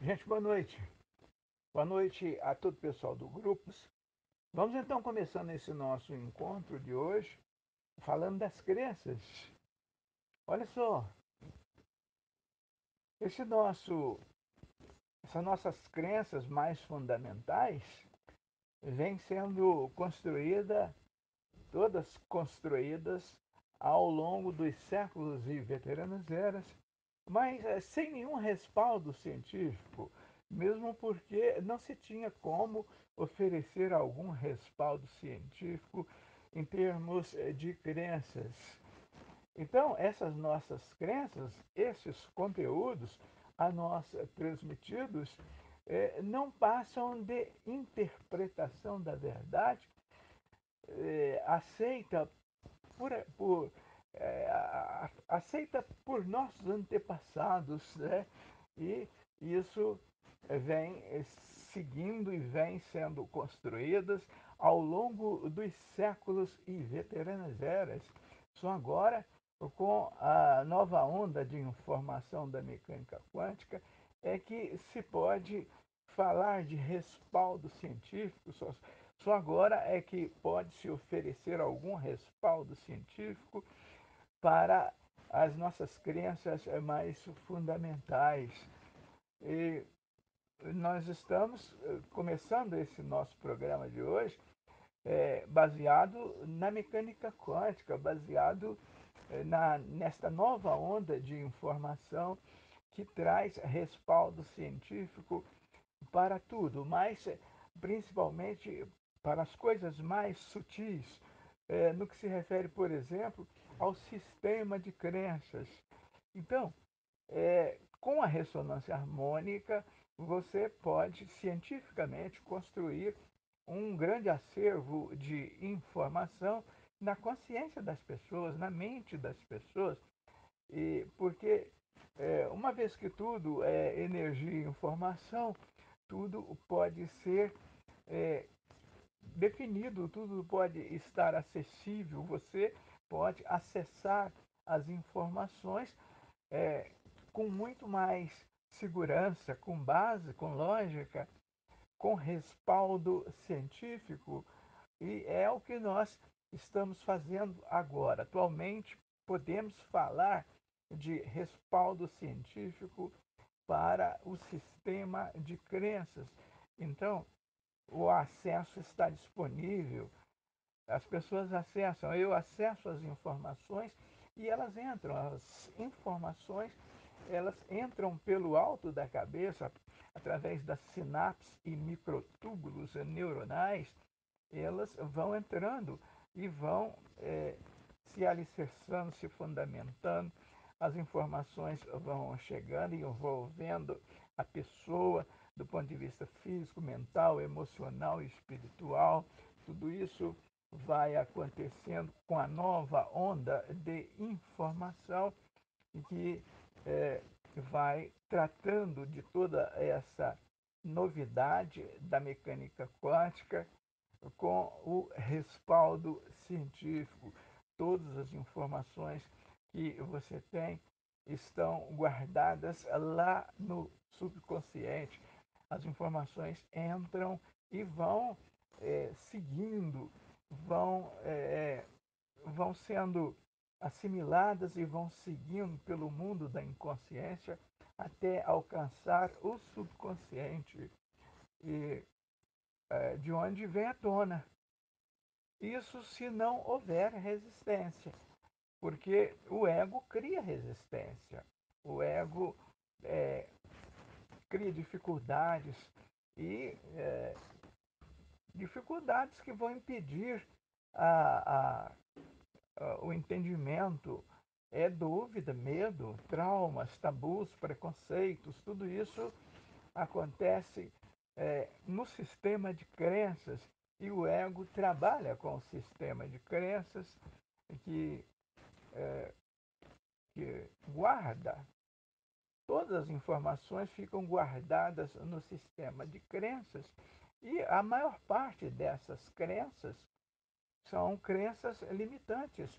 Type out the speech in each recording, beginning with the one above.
Gente, boa noite. Boa noite a todo o pessoal do Grupos. Vamos então começando esse nosso encontro de hoje, falando das crenças. Olha só, esse nosso, essas nossas crenças mais fundamentais vêm sendo todas construídas ao longo dos séculos e veteranas eras, mas sem nenhum respaldo científico, mesmo porque não se tinha como oferecer algum respaldo científico em termos de crenças. Então, essas nossas crenças, esses conteúdos a nós transmitidos, não passam de interpretação da verdade aceita por, por aceita por nossos antepassados, né? E isso vem seguindo e vem sendo construídas ao longo dos séculos e veteranas eras. Só agora, com a nova onda de informação da mecânica quântica, é que se pode falar de respaldo científico, só agora é que pode se oferecer algum respaldo científico para as nossas crenças mais fundamentais. E nós estamos começando esse nosso programa de hoje baseado na mecânica quântica, baseado nesta nova onda de informação que traz respaldo científico para tudo, mas principalmente para as coisas mais sutis, no que se refere, por exemplo, ao sistema de crenças. Então, com a ressonância harmônica, você pode cientificamente construir um grande acervo de informação na consciência das pessoas, na mente das pessoas, e porque uma vez que tudo é energia e informação, tudo pode ser é, definido, tudo pode estar acessível, você pode acessar as informações é, com muito mais segurança, com base, com lógica, com respaldo científico, e é o que nós estamos fazendo agora. Atualmente, podemos falar de respaldo científico para o sistema de crenças. Então, o acesso está disponível, as pessoas acessam, eu acesso as informações e elas entram, as informações elas entram pelo alto da cabeça, através das sinapses e microtúbulos neuronais, elas vão entrando e vão se alicerçando, se fundamentando, as informações vão chegando e envolvendo a pessoa do ponto de vista físico, mental, emocional e espiritual. Tudo isso vai acontecendo com a nova onda de informação que vai tratando de toda essa novidade da mecânica quântica com o respaldo científico. Todas as informações que você tem estão guardadas lá no subconsciente. As informações entram e vão seguindo, vão, vão sendo assimiladas e vão seguindo pelo mundo da inconsciência até alcançar o subconsciente, e de onde vem à tona. Isso se não houver resistência, porque o ego cria resistência, o ego é, cria dificuldades e dificuldades que vão impedir a, a, o entendimento, dúvida, medo, traumas, tabus, preconceitos, tudo isso acontece no sistema de crenças e o ego trabalha com o sistema de crenças que, que guarda. Todas as informações ficam guardadas no sistema de crenças e a maior parte dessas crenças são crenças limitantes.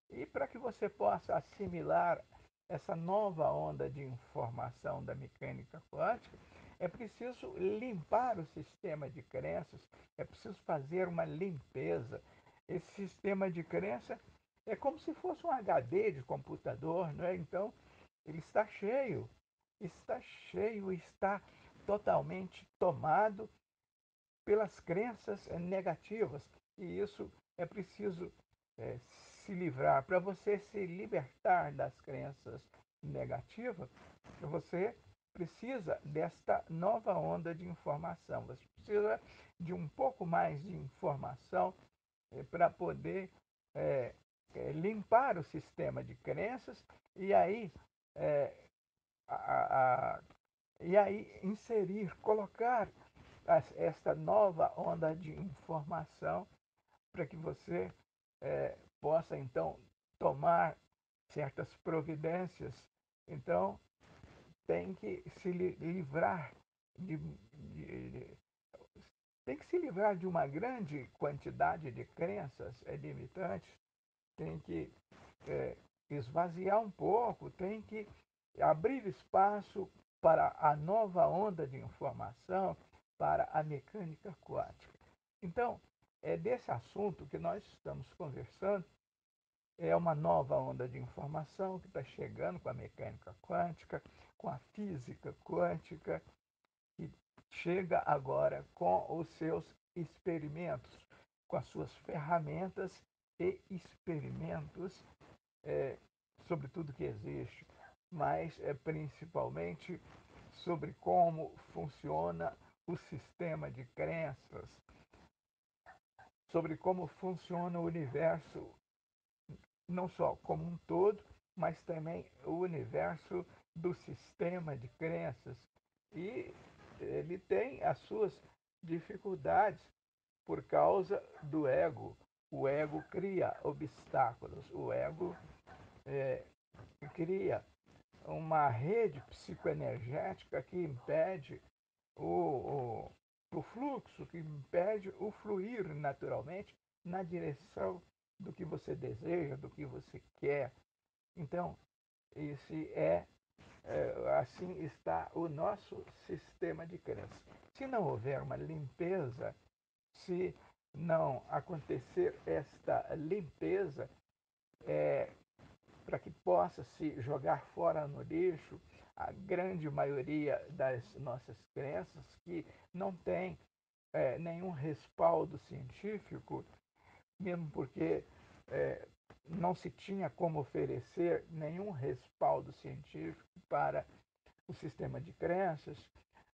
E para que você possa assimilar essa nova onda de informação da mecânica quântica, é preciso limpar o sistema de crenças, é preciso fazer uma limpeza. Esse sistema de crença é como se fosse um HD de computador, não é? Então, ele está cheio, está totalmente tomado pelas crenças negativas. E isso é preciso se livrar. Para você se libertar das crenças negativas, você precisa desta nova onda de informação. Você precisa de um pouco mais de informação para poder é, limpar o sistema de crenças e aí, é, a, a, e aí inserir, colocar esta nova onda de informação para que você possa então tomar certas providências. Então, tem que se livrar de tem que se livrar de uma grande quantidade de crenças limitantes, tem que é, esvaziar um pouco, tem que abrir espaço para a nova onda de informação, para a mecânica quântica. Então, é desse assunto que nós estamos conversando. É uma nova onda de informação que está chegando com a mecânica quântica, com a física quântica, que chega agora com os seus experimentos, com as suas ferramentas e experimentos sobre tudo que existe, mas principalmente sobre como funciona o sistema de crenças, sobre como funciona o universo, não só como um todo, mas também o universo do sistema de crenças. E ele tem as suas dificuldades por causa do ego. O ego cria obstáculos, o ego é, cria uma rede psicoenergética que impede o, o fluxo, que impede o fluir naturalmente na direção do que você deseja, do que você quer. Então, esse assim está o nosso sistema de crença. Se não houver uma limpeza, se não acontecer esta limpeza, para que possa se jogar fora no lixo a grande maioria das nossas crenças que não tem nenhum respaldo científico, mesmo porque é, não se tinha como oferecer nenhum respaldo científico para o sistema de crenças,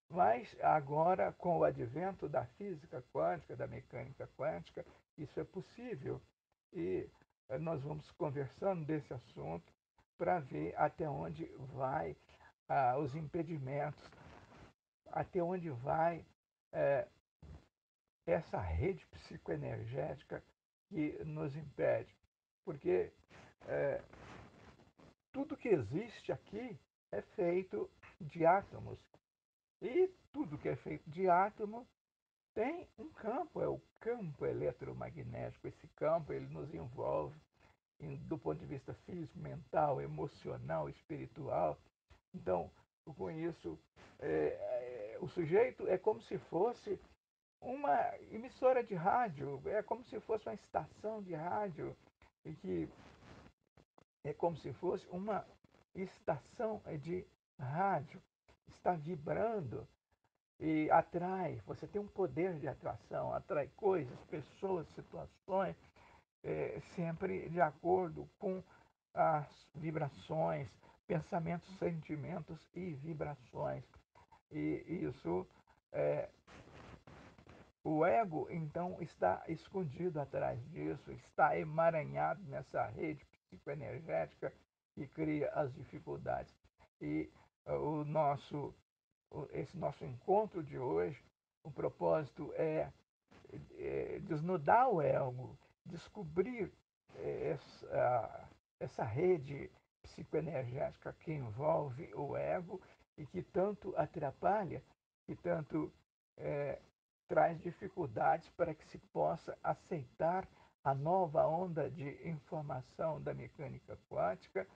mas agora, com o advento da física quântica, da mecânica quântica, isso é possível. E nós vamos conversando desse assunto para ver até onde vai os impedimentos, até onde vai é, essa rede psicoenergética que nos impede. Porque é, tudo que existe aqui é feito de átomos. E tudo que é feito de átomo tem um campo, é o campo eletromagnético. Esse campo ele nos envolve do ponto de vista físico, mental, emocional, espiritual. Então, com isso, o sujeito é como se fosse uma emissora de rádio, é como se fosse uma estação de rádio, e que é como se fosse uma estação de rádio, está vibrando e atrai, você tem um poder de atração, atrai coisas, pessoas, situações, sempre de acordo com as vibrações, pensamentos, sentimentos e vibrações. E isso, é, o ego, então, está escondido atrás disso, está emaranhado nessa rede psicoenergética que cria as dificuldades. E esse nosso encontro de hoje, o propósito é desnudar o ego, descobrir essa rede psicoenergética que envolve o ego e que tanto atrapalha, que tanto é, traz dificuldades para que se possa aceitar a nova onda de informação da mecânica quântica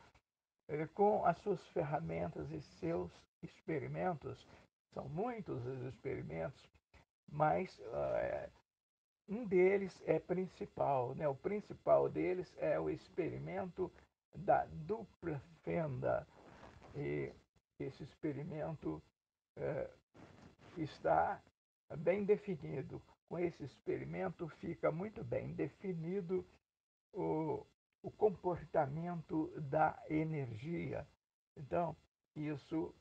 com as suas ferramentas e seus experimentos. São muitos os experimentos, mas um deles é principal, né? O principal deles é o experimento da dupla fenda. E esse experimento está bem definido. Com esse experimento fica muito bem definido o, o comportamento da energia. Então, isso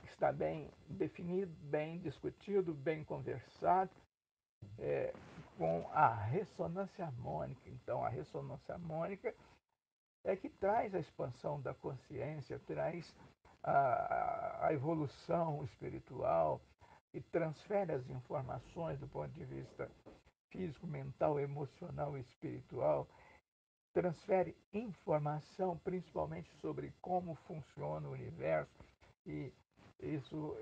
está bem definido, bem discutido, bem conversado é, com a ressonância harmônica. Então, a ressonância harmônica é que traz a expansão da consciência, traz a evolução espiritual e transfere as informações do ponto de vista físico, mental, emocional e espiritual, transfere informação principalmente sobre como funciona o universo e isso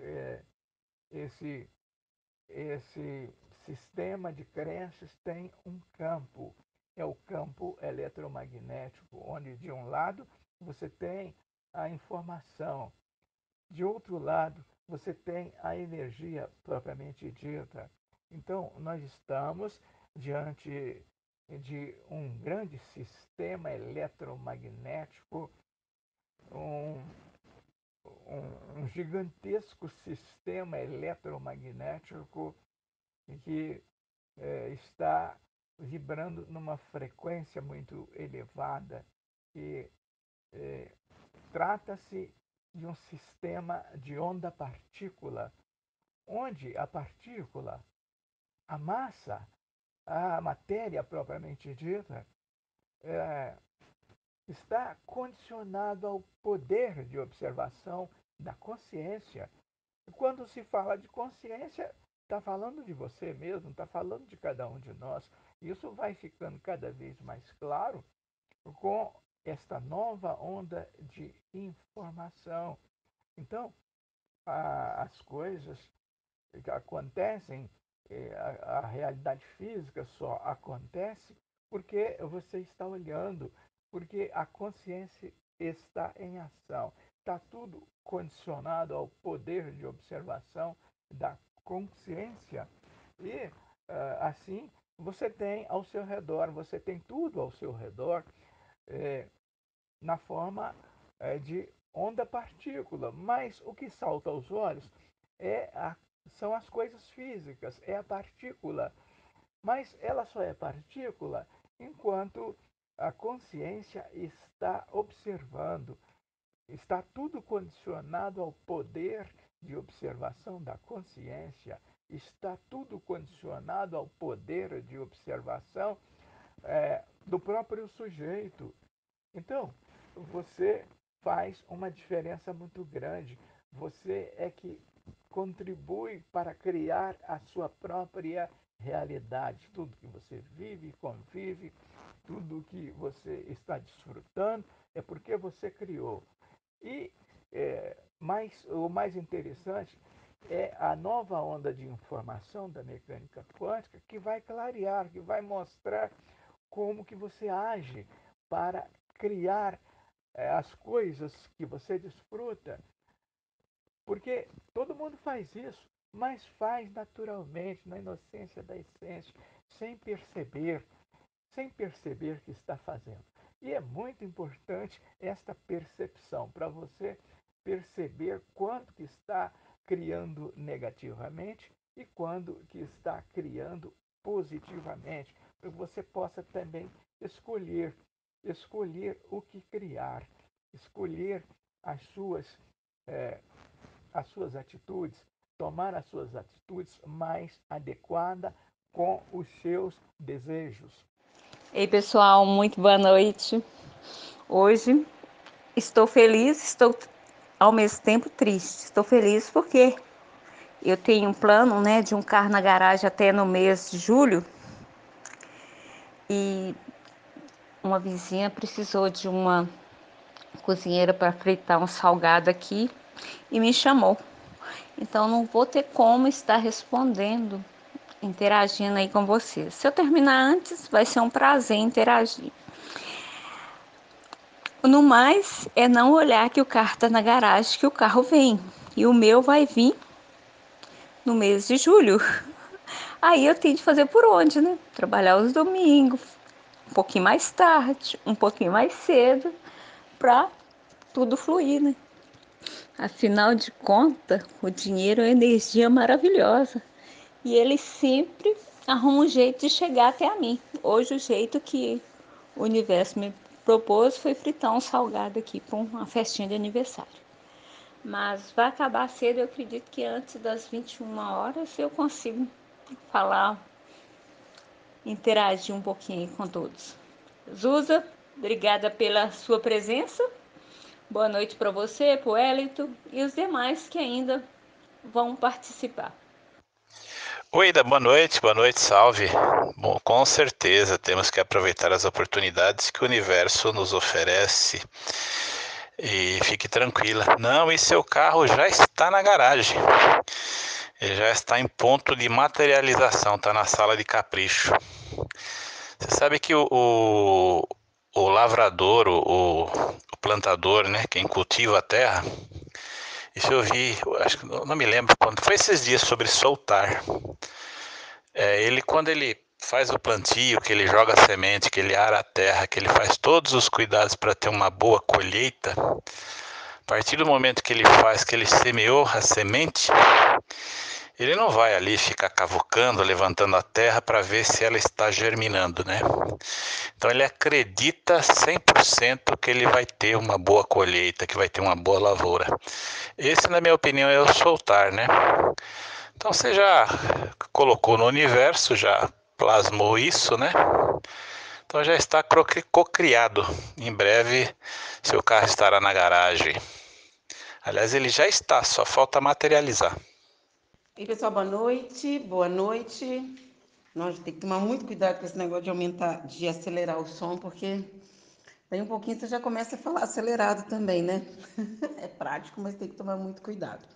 esse esse sistema de crenças tem um campo, é o campo eletromagnético, onde de um lado você tem a informação, de outro lado você tem a energia propriamente dita. Então, nós estamos diante de um grande sistema eletromagnético, um, um gigantesco sistema eletromagnético que está vibrando numa frequência muito elevada e trata-se de um sistema de onda-partícula, onde a partícula, a massa, a matéria propriamente dita, é, está condicionado ao poder de observação da consciência. E quando se fala de consciência, está falando de você mesmo, está falando de cada um de nós. Isso vai ficando cada vez mais claro com esta nova onda de informação. Então, as coisas que acontecem, a realidade física só acontece porque você está olhando, porque a consciência está em ação. Está tudo condicionado ao poder de observação da consciência. E assim você tem ao seu redor, você tem tudo ao seu redor é, na forma de onda-partícula. Mas o que salta aos olhos é são as coisas físicas, é a partícula. Mas ela só é partícula enquanto a consciência está observando. Está tudo condicionado ao poder de observação da consciência. Está tudo condicionado ao poder de observação do próprio sujeito. Então, você faz uma diferença muito grande. Você é que contribui para criar a sua própria realidade. Tudo que você vive, convive, tudo que você está desfrutando é porque você criou. E o mais interessante é a nova onda de informação da mecânica quântica que vai clarear, que vai mostrar como que você age para criar as coisas que você desfruta. Porque todo mundo faz isso, mas faz naturalmente, na inocência da essência, sem perceber, sem perceber que está fazendo. E é muito importante esta percepção para você perceber quando que está criando negativamente e quando que está criando positivamente, para que você possa também escolher, escolher o que criar, escolher as suas eh, as suas atitudes, tomar as suas atitudes mais adequadas com os seus desejos. Ei, pessoal, muito boa noite. Hoje estou feliz, estou ao mesmo tempo triste. Estou feliz porque eu tenho um plano, né, de um carro na garagem até no mês de julho e uma vizinha precisou de uma cozinheira para fritar um salgado aqui e me chamou. Então não vou ter como estar respondendo, interagindo aí com vocês. Se eu terminar antes, vai ser um prazer interagir. No mais, é não olhar que o carro está na garagem, que o carro vem. E o meu vai vir no mês de julho. Aí eu tenho de fazer por onde, né? Trabalhar os domingos, um pouquinho mais tarde, um pouquinho mais cedo, para tudo fluir, né? Afinal de contas, o dinheiro é uma energia maravilhosa. E ele sempre arruma um jeito de chegar até a mim. Hoje o jeito que o universo me propôs foi fritar um salgado aqui para uma festinha de aniversário. Mas vai acabar cedo, eu acredito que antes das 21 horas eu consigo falar, interagir um pouquinho com todos. Zusa, obrigada pela sua presença. Boa noite para você, para o Wellington e os demais que ainda vão participar. Oi, Ida, boa noite, salve. Bom, com certeza temos que aproveitar as oportunidades que o universo nos oferece. E fique tranquila. Não, e seu carro já está na garagem. Ele já está em ponto de materialização, está na sala de capricho. Você sabe que o lavrador, o plantador, né, quem cultiva a terra, isso eu vi, acho que não me lembro quando, foi esses dias sobre soltar. Ele, quando ele faz o plantio, que ele joga a semente, que ele ara a terra, que ele faz todos os cuidados para ter uma boa colheita, a partir do momento que ele faz, que ele semeou a semente, ele não vai ali ficar cavucando, levantando a terra para ver se ela está germinando, né? Então ele acredita 100% que ele vai ter uma boa colheita, que vai ter uma boa lavoura. Esse, na minha opinião, é o soltar, né? Então você já colocou no universo, já plasmou isso, né? Então já está cocriado. Em breve seu carro estará na garagem. Aliás, ele já está, só falta materializar. E pessoal, boa noite, boa noite. Nós temos que tomar muito cuidado com esse negócio de aumentar, de acelerar o som, porque daí um pouquinho você já começa a falar acelerado também, né? É prático, mas tem que tomar muito cuidado.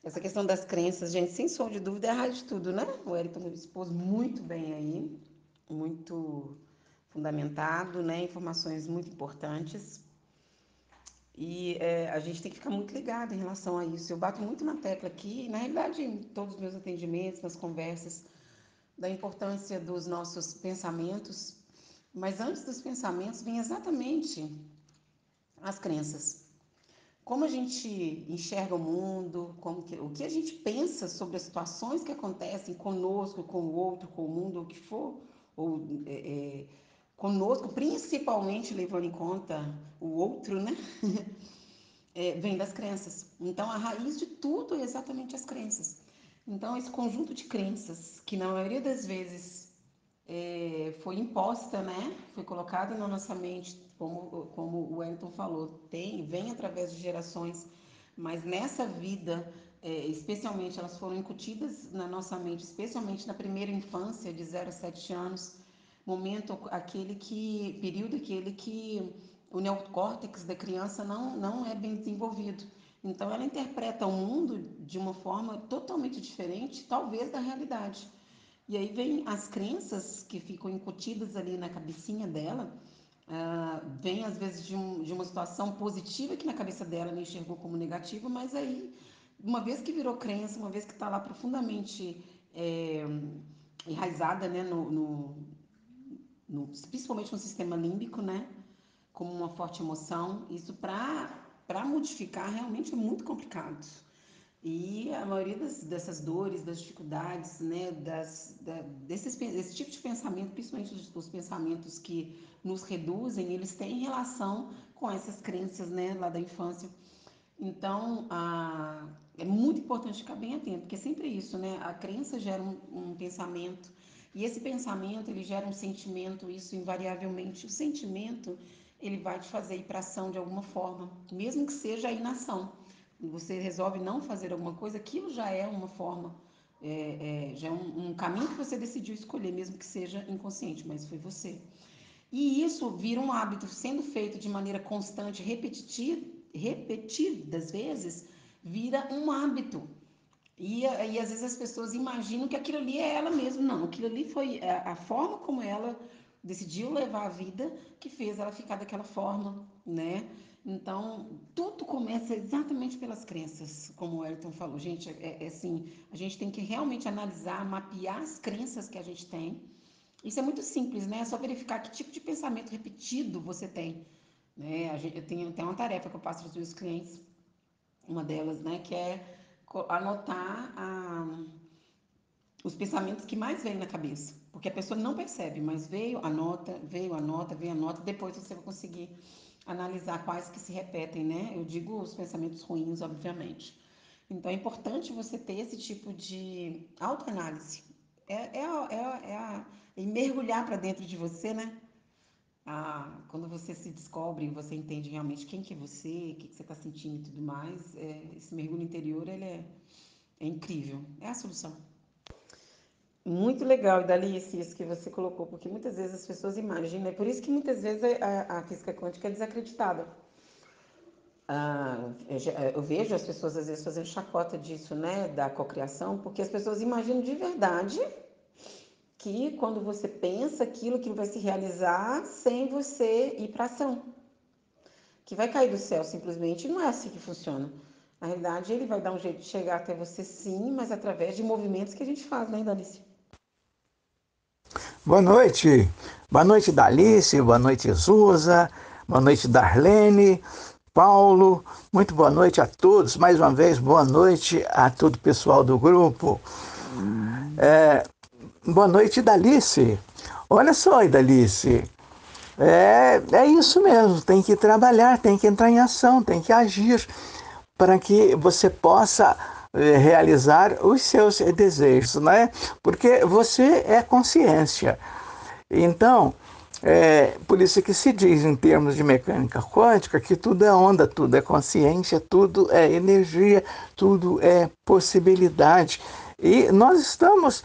Essa questão das crenças, gente, sem som de dúvida, é a raiz de tudo, né? O Wellington expôs muito bem aí, muito fundamentado, né? Informações muito importantes. E a gente tem que ficar muito ligado em relação a isso. Eu bato muito na tecla aqui, na realidade, em todos os meus atendimentos, nas conversas, da importância dos nossos pensamentos. Mas antes dos pensamentos vem exatamente as crenças. Como a gente enxerga o mundo, o que a gente pensa sobre as situações que acontecem conosco, com o outro, com o mundo, o que for, ou conosco, principalmente levando em conta o outro, né? Vem das crenças. Então, a raiz de tudo é exatamente as crenças. Então, esse conjunto de crenças, que na maioria das vezes foi imposta, né? Foi colocada na nossa mente, como o Wellington falou, vem através de gerações, mas nessa vida, especialmente, elas foram incutidas na nossa mente, especialmente na primeira infância, de 0 a 7 anos, período aquele que o neocórtex da criança não é bem desenvolvido. Então, ela interpreta o mundo de uma forma totalmente diferente, talvez, da realidade. E aí vem as crenças que ficam incutidas ali na cabecinha dela, vem às vezes de uma situação positiva que na cabeça dela ela enxergou como negativa, mas aí, uma vez que virou crença, uma vez que está lá profundamente enraizada, né, principalmente no sistema límbico, né, como uma forte emoção, isso para modificar realmente é muito complicado. E a maioria dessas dores, das dificuldades, né, desse tipo de pensamento, principalmente os pensamentos que nos reduzem, eles têm relação com essas crenças, né, lá da infância. Então, é muito importante ficar bem atento, porque é sempre isso, né? A crença gera um pensamento, e esse pensamento, ele gera um sentimento, isso invariavelmente, o sentimento, ele vai te fazer ir para ação de alguma forma, mesmo que seja a inação. Você resolve não fazer alguma coisa, aquilo já é uma forma, já é um caminho que você decidiu escolher, mesmo que seja inconsciente, mas foi você. E isso vira um hábito, sendo feito de maneira constante, repetidas vezes, vira um hábito. E às vezes as pessoas imaginam que aquilo ali é ela mesma. Não, aquilo ali foi a forma como ela decidiu levar a vida que fez ela ficar daquela forma. né? Então, tudo começa exatamente pelas crenças, como o Ayrton falou. Gente, assim, a gente tem que realmente analisar, mapear as crenças que a gente tem. Isso é muito simples, né? É só verificar que tipo de pensamento repetido você tem, né? Eu tenho uma tarefa que eu passo para os meus clientes, uma delas, né, que é anotar os pensamentos que mais vêm na cabeça, porque a pessoa não percebe, mas veio, anota, depois você vai conseguir analisar quais que se repetem, né? Eu digo os pensamentos ruins, obviamente. Então é importante você ter esse tipo de autoanálise. E mergulhar para dentro de você, né? Quando você se descobre, você entende realmente quem que é você, o que você está sentindo e tudo mais. Esse mergulho interior, ele é incrível. É a solução. Muito legal, e Dalice, isso que você colocou, porque muitas vezes as pessoas imaginam, é por isso que muitas vezes a física quântica é desacreditada. Eu vejo as pessoas às vezes fazendo chacota disso, né, da cocriação, porque as pessoas imaginam de verdade que quando você pensa aquilo vai se realizar sem você ir para ação, que vai cair do céu simplesmente. Não é assim que funciona. Na realidade, ele vai dar um jeito de chegar até você sim, mas através de movimentos que a gente faz, né, Dalice? Boa noite. Boa noite, Dalice. Boa noite, Zusa. Boa noite, Darlene. Paulo. Muito boa noite a todos. Mais uma vez, boa noite a todo o pessoal do grupo. Boa noite, Dalice. Olha só, Dalice. É isso mesmo. Tem que trabalhar, tem que entrar em ação, tem que agir para que você possa realizar os seus desejos, né? Porque você é consciência. Então, por isso que se diz em termos de mecânica quântica que tudo é onda, tudo é consciência, tudo é energia, tudo é possibilidade. E nós estamos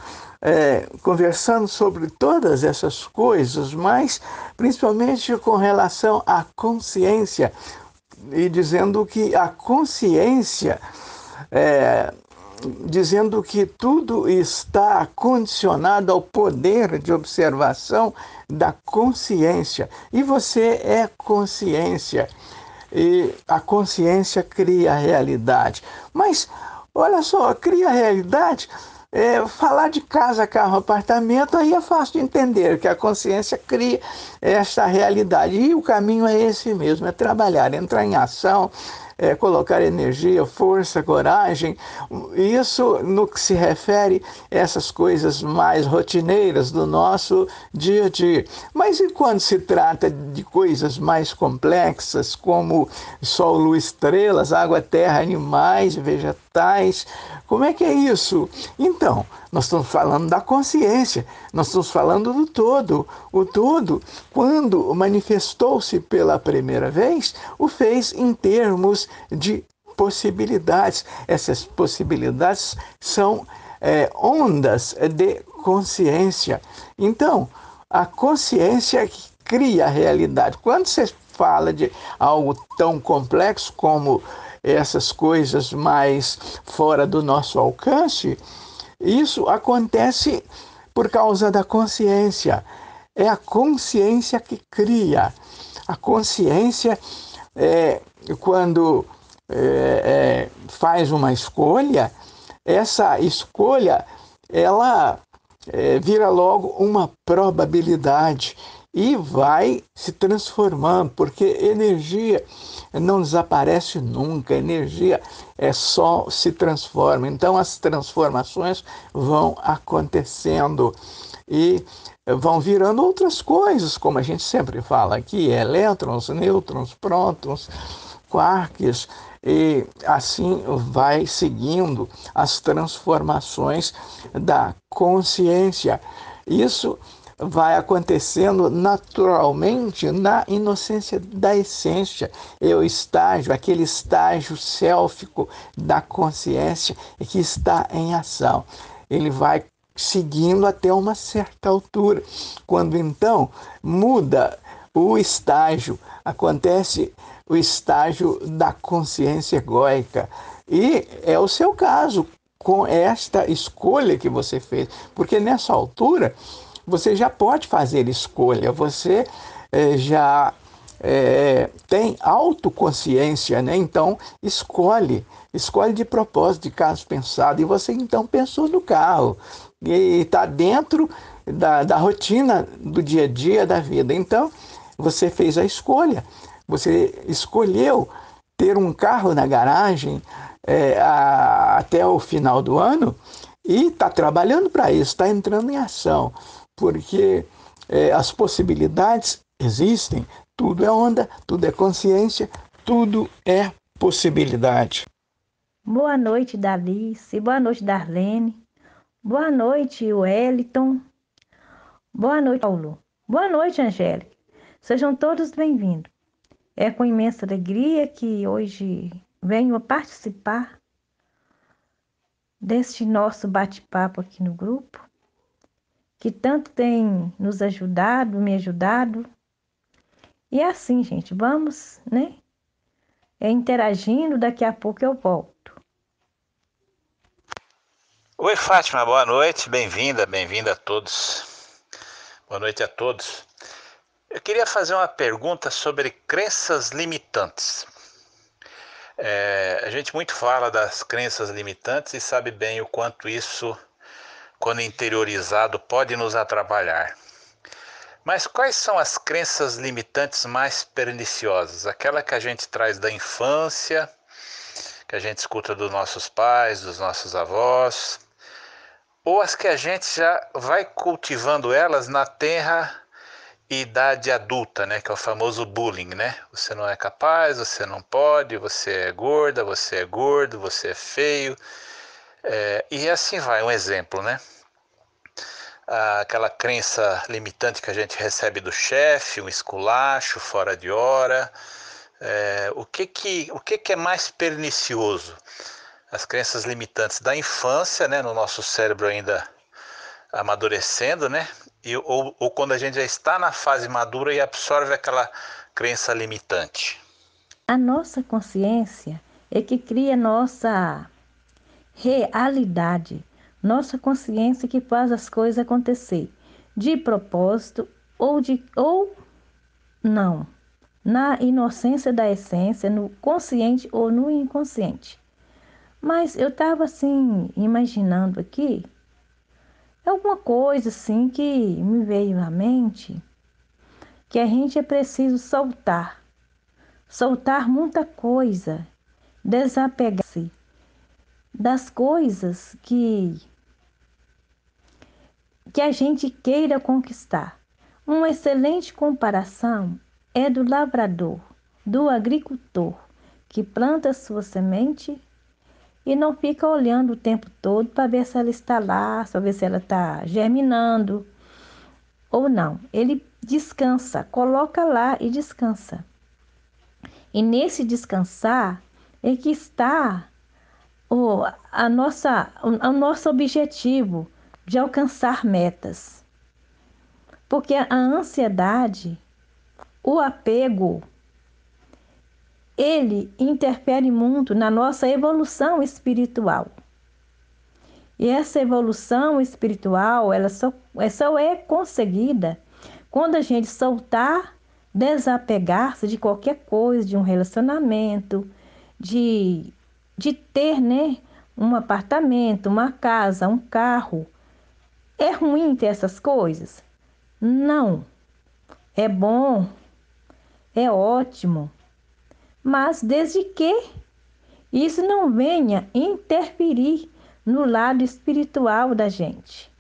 conversando sobre todas essas coisas, mas principalmente com relação à consciência, e dizendo que a consciência dizendo que tudo está condicionado ao poder de observação da consciência. E você é consciência. E a consciência cria a realidade. Mas, olha só, cria a realidade. Falar de casa, carro, apartamento, aí é fácil de entender que a consciência cria essa realidade. E o caminho é esse mesmo, é trabalhar, entrar em ação, colocar energia, força, coragem. Isso no que se refere a essas coisas mais rotineiras do nosso dia a dia. Mas e quando se trata de coisas mais complexas, como sol, luz, estrelas, água, terra, animais, vegetais? Como é que é isso? Então, nós estamos falando da consciência, nós estamos falando do todo. O todo, quando manifestou-se pela primeira vez, o fez em termos de possibilidades. Essas possibilidades são ondas de consciência. Então, a consciência que cria a realidade. Quando você fala de algo tão complexo como essas coisas mais fora do nosso alcance, isso acontece por causa da consciência. É a consciência que cria. A consciência, quando faz uma escolha, essa escolha ela vira logo uma probabilidade e vai se transformando, porque energia não desaparece nunca, energia só se transforma. Então as transformações vão acontecendo e vão virando outras coisas, como a gente sempre fala aqui, elétrons, nêutrons, prótons, quarks, e assim vai seguindo as transformações da consciência. Isso vai acontecendo naturalmente na inocência da essência. É o estágio, aquele estágio sélfico da consciência que está em ação. Ele vai seguindo até uma certa altura. Quando então muda o estágio, acontece o estágio da consciência egóica. E é o seu caso com esta escolha que você fez, porque nessa altura você já pode fazer escolha, você já tem autoconsciência, né? Então escolhe de propósito, de caso pensado, e você então pensou no carro, e está dentro da rotina do dia a dia da vida. Então você fez a escolha, você escolheu ter um carro na garagem até o final do ano e está trabalhando para isso, está entrando em ação, porque as possibilidades existem, tudo é onda, tudo é consciência, tudo é possibilidade. Boa noite, Dalice. Boa noite, Darlene. Boa noite, Wellington. Boa noite, Paulo. Boa noite, Angélica. Sejam todos bem-vindos. É com imensa alegria que hoje venho participar deste nosso bate-papo aqui no grupo, que tanto tem nos ajudado, me ajudado. E é assim, gente, vamos, né? Interagindo, daqui a pouco eu volto. Oi, Fátima, boa noite, bem-vinda a todos. Boa noite a todos. Eu queria fazer uma pergunta sobre crenças limitantes. A gente muito fala das crenças limitantes e sabe bem o quanto isso, quando interiorizado, pode nos atrapalhar. Mas quais são as crenças limitantes mais perniciosas? Aquela que a gente traz da infância, que a gente escuta dos nossos pais, dos nossos avós, ou as que a gente já vai cultivando elas na tenra idade adulta, né? Que é o famoso bullying, né? Você não é capaz, você não pode, você é gorda, você é gordo, você é feio. E assim vai, um exemplo, né? Aquela crença limitante que a gente recebe do chefe, um esculacho, fora de hora. O que é mais pernicioso? As crenças limitantes da infância, né? No nosso cérebro ainda amadurecendo, né? Ou quando a gente já está na fase madura e absorve aquela crença limitante. A nossa consciência é que cria nossa realidade, nossa consciência que faz as coisas acontecer, de propósito ou não, na inocência da essência, no consciente ou no inconsciente. Mas eu estava assim, imaginando aqui, alguma coisa assim que me veio à mente, que a gente é preciso soltar muita coisa, desapegar-se das coisas que a gente queira conquistar. Uma excelente comparação é do lavrador, do agricultor, que planta sua semente e não fica olhando o tempo todo para ver se ela está lá, para ver se ela está germinando ou não. Ele descansa, coloca lá e descansa. E nesse descansar é que está o nosso objetivo de alcançar metas. Porque a ansiedade, o apego, ele interfere muito na nossa evolução espiritual. E essa evolução espiritual, ela só é conseguida quando a gente soltar, desapegar-se de qualquer coisa, de um relacionamento, de ter, né, um apartamento, uma casa, um carro. É ruim ter essas coisas? Não. É bom, é ótimo, mas desde que isso não venha interferir no lado espiritual da gente.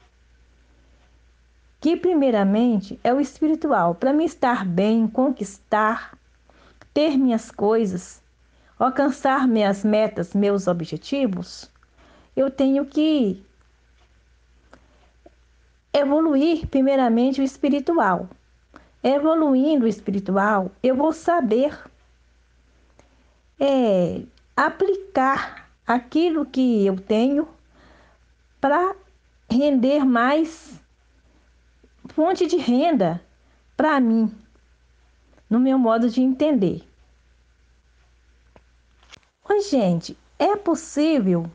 Que primeiramente é o espiritual. Para mim estar bem, conquistar, ter minhas coisas, alcançar minhas metas, meus objetivos, eu tenho que evoluir primeiramente o espiritual. Evoluindo o espiritual, eu vou saber aplicar aquilo que eu tenho para render mais fonte de renda para mim, no meu modo de entender. Oi, gente, é possível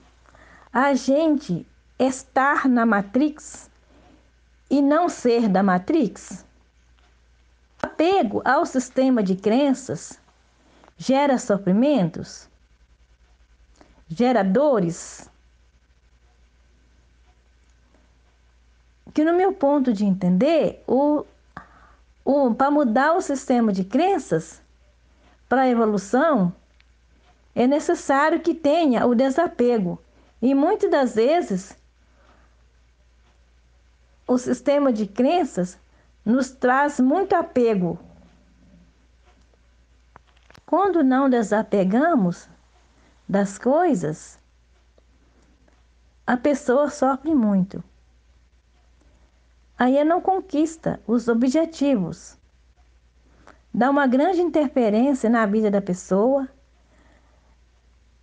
a gente estar na Matrix e não ser da Matrix? Apego ao sistema de crenças gera sofrimentos, gera dores, que no meu ponto de entender, para mudar o sistema de crenças, para a evolução, é necessário que tenha o desapego. E muitas das vezes, o sistema de crenças nos traz muito apego. Quando não desapegamos das coisas, a pessoa sofre muito. Aí ela não conquista os objetivos. Dá uma grande interferência na vida da pessoa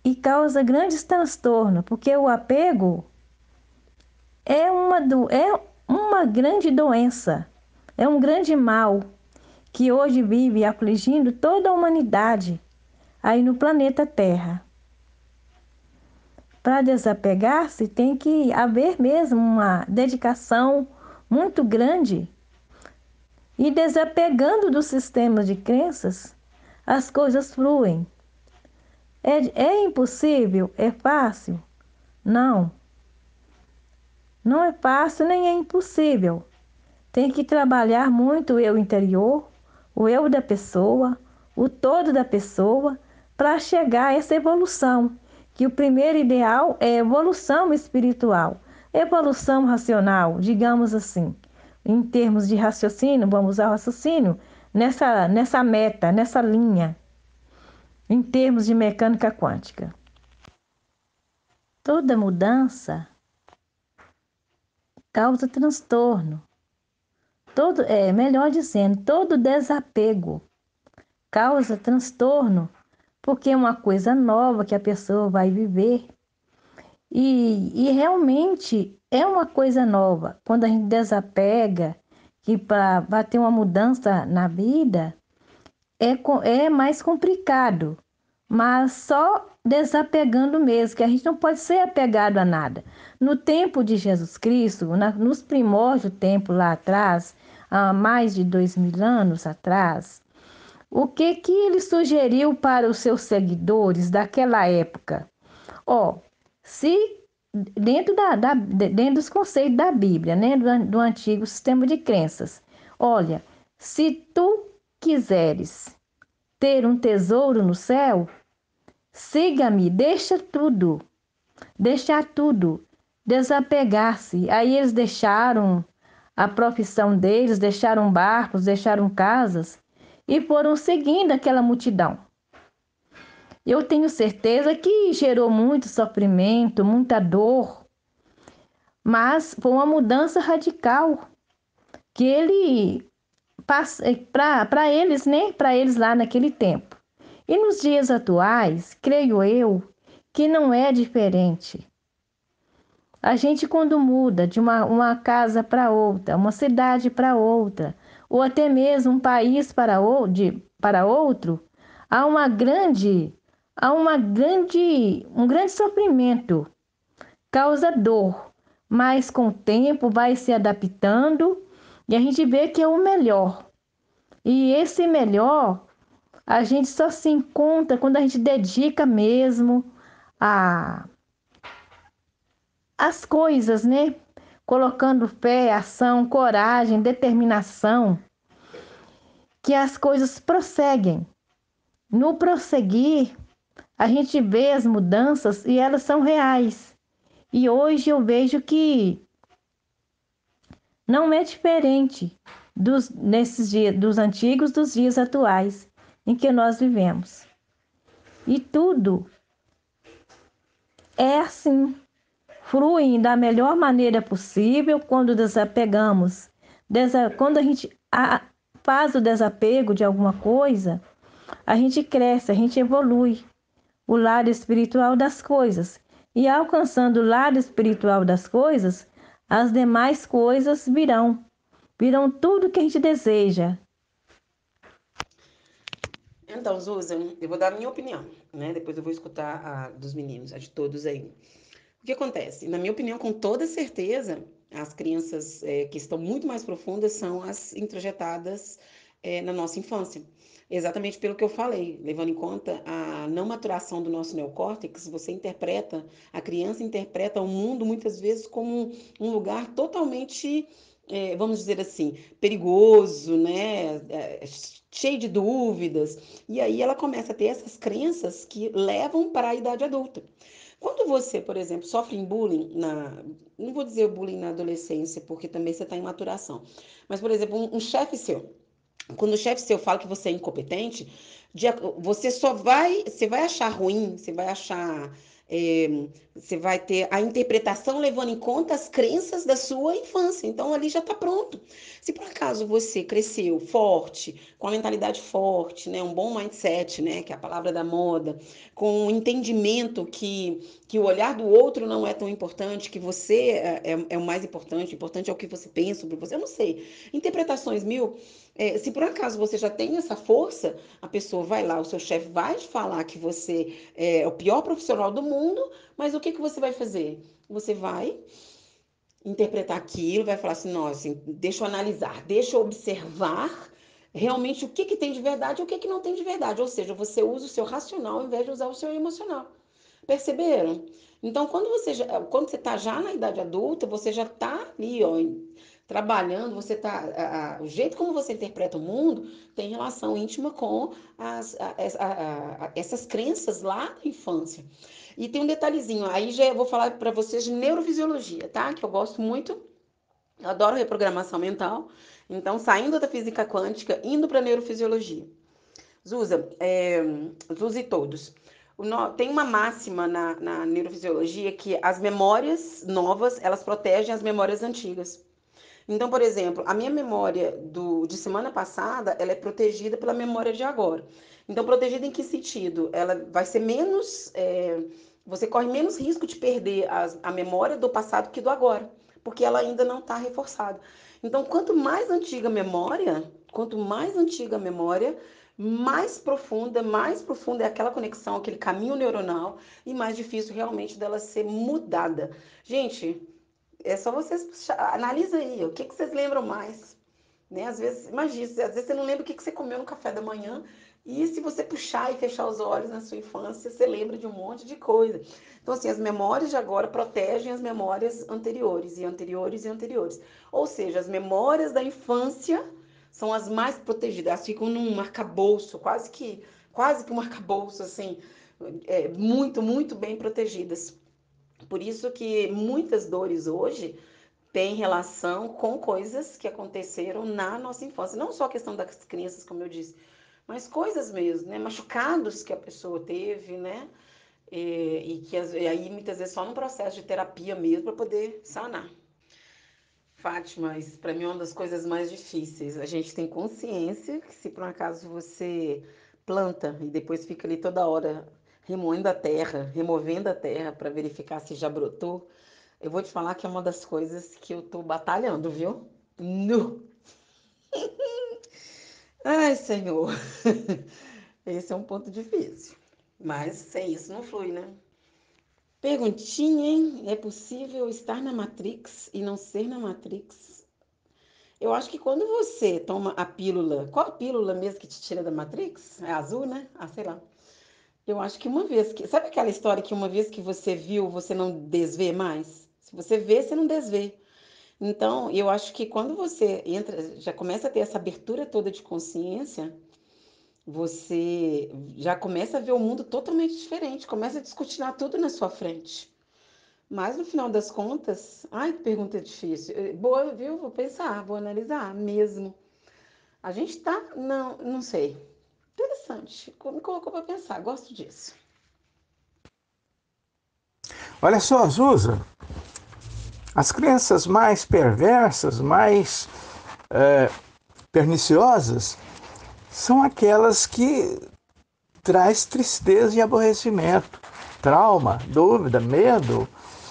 e causa grandes transtornos, porque o apego é uma grande doença, é um grande mal que hoje vive afligindo toda a humanidade aí no planeta Terra. Para desapegar-se tem que haver mesmo uma dedicação muito grande. E desapegando do sistema de crenças, as coisas fluem. É impossível? É fácil? Não. Não é fácil nem é impossível. Tem que trabalhar muito o eu interior, o eu da pessoa, o todo da pessoa, para chegar a essa evolução. Que o primeiro ideal é evolução espiritual, evolução racional, digamos assim. Em termos de raciocínio, vamos usar o raciocínio nessa meta, nessa linha, em termos de mecânica quântica. Toda mudança causa transtorno. Melhor dizendo, todo desapego causa transtorno, porque é uma coisa nova que a pessoa vai viver. E realmente é uma coisa nova. Quando a gente desapega, que para ter uma mudança na vida, é mais complicado. Mas só desapegando mesmo, que a gente não pode ser apegado a nada. No tempo de Jesus Cristo, nos primórdios do tempo lá atrás, há mais de 2000 anos atrás, o que ele sugeriu para os seus seguidores daquela época? Se dentro dentro dos conceitos da Bíblia, né, do antigo sistema de crenças, olha, se tu quiseres ter um tesouro no céu, siga-me, deixar tudo, desapegar-se. Aí eles deixaram a profissão deles, deixaram barcos, deixaram casas e foram seguindo aquela multidão. Eu tenho certeza que gerou muito sofrimento, muita dor, mas foi uma mudança radical que ele para eles, né, para eles lá naquele tempo. E nos dias atuais, creio eu, que não é diferente. A gente quando muda de uma casa para outra, uma cidade para outra, ou até mesmo um país para outro, há um grande sofrimento, causa dor, mas com o tempo vai se adaptando e a gente vê que é o melhor. E esse melhor a gente só se encontra quando a gente dedica mesmo as coisas, né? Colocando fé, ação, coragem, determinação, que as coisas prosseguem. No prosseguir, a gente vê as mudanças e elas são reais. E hoje eu vejo que não é diferente nesses dias, dos antigos, dos dias atuais em que nós vivemos. E tudo é assim, fluem da melhor maneira possível quando desapegamos. Quando a gente faz o desapego de alguma coisa, a gente cresce, a gente evolui o lado espiritual das coisas. E alcançando o lado espiritual das coisas, as demais coisas virão tudo que a gente deseja. Então, Susan, eu vou dar a minha opinião, né? Depois eu vou escutar a dos meninos, a de todos aí. O que acontece? Na minha opinião, com toda certeza, as crianças que estão muito mais profundas são as introjetadas na nossa infância. Exatamente pelo que eu falei, levando em conta a não maturação do nosso neocórtex, a criança interpreta o mundo muitas vezes como um lugar totalmente, vamos dizer assim, perigoso, né? Cheio de dúvidas. E aí ela começa a ter essas crenças que levam para a idade adulta. Quando você, por exemplo, sofre em bullying, não vou dizer bullying na adolescência, porque também você está em maturação, mas, por exemplo, um chefe seu. Quando o chefe seu fala que você é incompetente, você vai achar ruim, é, você vai ter a interpretação levando em conta as crenças da sua infância. Então ali já está pronto. Se por acaso você cresceu forte, com a mentalidade forte, né, um bom mindset, né, que é a palavra da moda, com um entendimento que o olhar do outro não é tão importante, que você é o mais importante, o importante é o que você pensa sobre você. Eu não sei. Interpretações mil. Se por acaso você já tem essa força, a pessoa vai lá, o seu chefe vai te falar que você é o pior profissional do mundo, mas o que que você vai fazer? Você vai interpretar aquilo, vai falar assim, nossa, deixa eu analisar, deixa eu observar realmente o que que tem de verdade e o que que não tem de verdade. Ou seja, você usa o seu racional ao invés de usar o seu emocional. Perceberam? Então, quando você está já na idade adulta, você já está ali, ó, trabalhando, o jeito como você interpreta o mundo tem relação íntima com essas crenças lá da infância. E tem um detalhezinho, aí já vou falar para vocês de neurofisiologia, tá? Que eu gosto muito, eu adoro reprogramação mental. Então, saindo da física quântica, indo para neurofisiologia. Zusa, Zusa e todos. Tem uma máxima na neurofisiologia que as memórias novas, elas protegem as memórias antigas. Então, por exemplo, a minha memória de semana passada, ela é protegida pela memória de agora. Então, protegida em que sentido? Ela vai ser menos, você corre menos risco de perder a memória do passado que do agora, porque ela ainda não está reforçada. Então, quanto mais antiga a memória, mais profunda é aquela conexão, aquele caminho neuronal, e mais difícil realmente dela ser mudada. Gente, é só vocês analisa aí, o que que vocês lembram mais, né? Às vezes, imagina, às vezes você não lembra o que que você comeu no café da manhã, e se você puxar e fechar os olhos na sua infância, você lembra de um monte de coisa. Então, assim, as memórias de agora protegem as memórias anteriores, e anteriores, e anteriores. Ou seja, as memórias da infância são as mais protegidas, elas ficam num arcabouço, quase que um arcabouço, assim, muito, muito bem protegidas. Por isso que muitas dores hoje têm relação com coisas que aconteceram na nossa infância. Não só a questão das crianças, como eu disse, mas coisas mesmo, né? Machucados que a pessoa teve, né? E aí muitas vezes só num processo de terapia mesmo para poder sanar. Fátima, isso para mim é uma das coisas mais difíceis. A gente tem consciência que se por um acaso você planta e depois fica ali toda hora removendo a terra para verificar se já brotou, eu vou te falar que é uma das coisas que eu tô batalhando, viu? Nu! Ai, Senhor! Esse é um ponto difícil. Mas sem isso não flui, né? Perguntinha, hein? É possível estar na Matrix e não ser na Matrix? Eu acho que quando você toma a pílula, qual a pílula mesmo que te tira da Matrix? É azul, né? Ah, sei lá. Eu acho que uma vez que. Sabe aquela história que uma vez que você viu, você não desvê mais? Se você vê, você não desvê. Então, eu acho que quando você entra, já começa a ter essa abertura toda de consciência, você já começa a ver o mundo totalmente diferente, começa a descortinar tudo na sua frente. Mas no final das contas, ai, que pergunta difícil. Boa, viu? Vou pensar, vou analisar mesmo. A gente tá, não sei. Interessante. Me colocou para pensar, gosto disso. Olha só, Zusa, as crenças mais perversas, mais perniciosas, são aquelas que traz tristeza e aborrecimento, trauma, dúvida, medo.